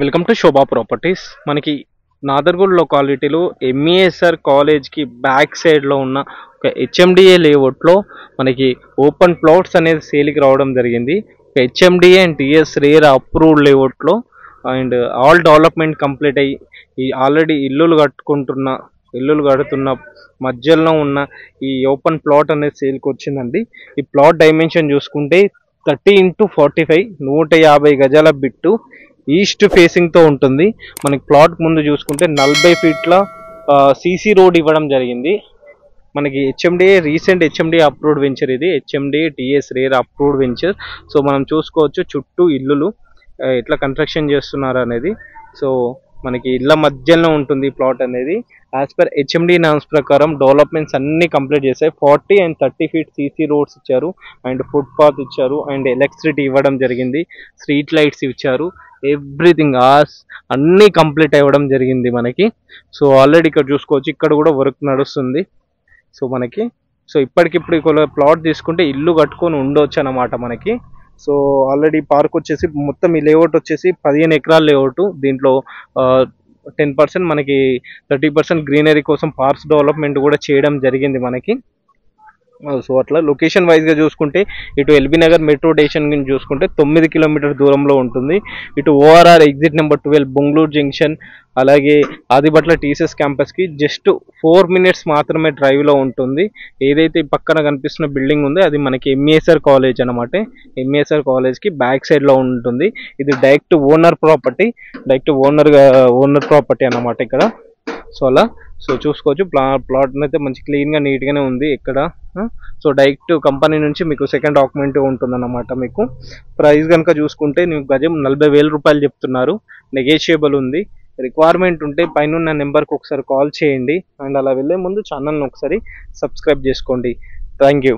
Welcome to Shobha properties. మనకి నాదర్గూడ్ లొకాలిటీలో MESR కాలేజ్కి back సైడ్లో ఉన్న ఒక హెచ్ఎండిఏ లేఅవుట్లో మనకి ఓపెన్ ప్లాట్స్ అనేది సేల్కి రావడం జరిగింది. HMDA and TS rare approved లేఅవుట్లో అండ్ ఆల్ డెవలప్మెంట్ కంప్లీట్ అయ్యి ఈ ఆల్రెడీ ఇల్లులు కడుతున్న మధ్యలో ఉన్న ఈ ఓపెన్ ప్లాట్ అనేది సేల్కి వచ్చిందండి. ఈ ప్లాట్ డైమెన్షన్ చూసుకుంటే 30x45 150 గజాల బిట్టు ఈస్ట్ ఫేసింగ్తో ఉంటుంది. మనకి ప్లాట్ ముందు చూసుకుంటే 40 ఫీట్ల సీసీ రోడ్ ఇవ్వడం జరిగింది. మనకి రీసెంట్ హెచ్ఎండిఏ అప్రూవ్డ్ వెంచర్ ఇది. HMDA TS rare approved venture. So మనం చూసుకోవచ్చు చుట్టూ ఇల్లులు ఎట్లా కన్స్ట్రక్షన్ చేస్తున్నారు అనేది. సో మనకి ఇళ్ళ మధ్యలో ఉంటుంది ప్లాట్ అనేది. యాజ్ పర్ హెచ్ఎండిఏ నామ్స్ ప్రకారం డెవలప్మెంట్స్ అన్ని కంప్లీట్ చేశాయి. 40 and 30 ఫీట్ సీసీ రోడ్స్ ఇచ్చారు అండ్ ఫుట్ పాత్ ఇచ్చారు అండ్ ఎలక్ట్రిసిటీ ఇవ్వడం జరిగింది. స్ట్రీట్ లైట్స్ ఇచ్చారు. ఎవ్రీథింగ్ అన్నీ కంప్లీట్ అవ్వడం జరిగింది మనకి. సో ఆల్రెడీ ఇక్కడ చూసుకోవచ్చు, ఇక్కడ కూడా వర్క్ నడుస్తుంది. సో ఇప్పటికిప్పుడు ప్లాట్ తీసుకుంటే ఇల్లు కట్టుకొని ఉండవచ్చు అన్నమాట మనకి. సో ఆల్రెడీ పార్క్ వచ్చేసి మొత్తం ఈ లేఅవుట్ వచ్చేసి 15 ఎకరాల లేఅవుట్. దీంట్లో 10% మనకి 30% గ్రీనరీ కోసం పార్క్స్ డెవలప్మెంట్ కూడా చేయడం జరిగింది మనకి. సో అట్లా లొకేషన్ వైజ్గా చూసుకుంటే ఇటు ఎల్బీ నగర్ మెట్రో స్టేషన్ చూసుకుంటే 9 కిలోమీటర్ దూరంలో ఉంటుంది. ఇటు ORR exit number 12 Bengaluru junction, అలాగే ఆదిబట్ల టీసీఎస్ క్యాంపస్కి జస్ట్ 4 minutes మాత్రమే డ్రైవ్లో ఉంటుంది. ఏదైతే పక్కన కనిపిస్తున్న బిల్డింగ్ ఉందో అది మనకి ఎంఈఎస్ఆర్ కాలేజ్ అనమాట. ఎంఈఎస్ఆర్ కాలేజ్కి బ్యాక్ సైడ్లో ఉంటుంది. ఇది డైరెక్ట్ ఓనర్ ప్రాపర్టీ అన్నమాట ఇక్కడ. సో చూసుకోవచ్చు ప్లాట్ అయితే మంచి క్లీన్గా నీట్గానే ఉంది ఇక్కడ. సో డైరెక్ట్ కంపెనీ నుంచి మీకు సెకండ్ డాక్యుమెంట్ ఉంటుందన్నమాట. మీకు ప్రైస్ కనుక చూసుకుంటే గజం 40,000 రూపాయలు చెప్తున్నారు. నెగోషియబుల్ ఉంది. రిక్వైర్మెంట్ ఉంటే పైన నెంబర్కి ఒకసారి కాల్ చేయండి అండ్ అలా వెళ్ళే ముందు ఛానల్ని ఒకసారి సబ్స్క్రైబ్ చేసుకోండి. Thank you.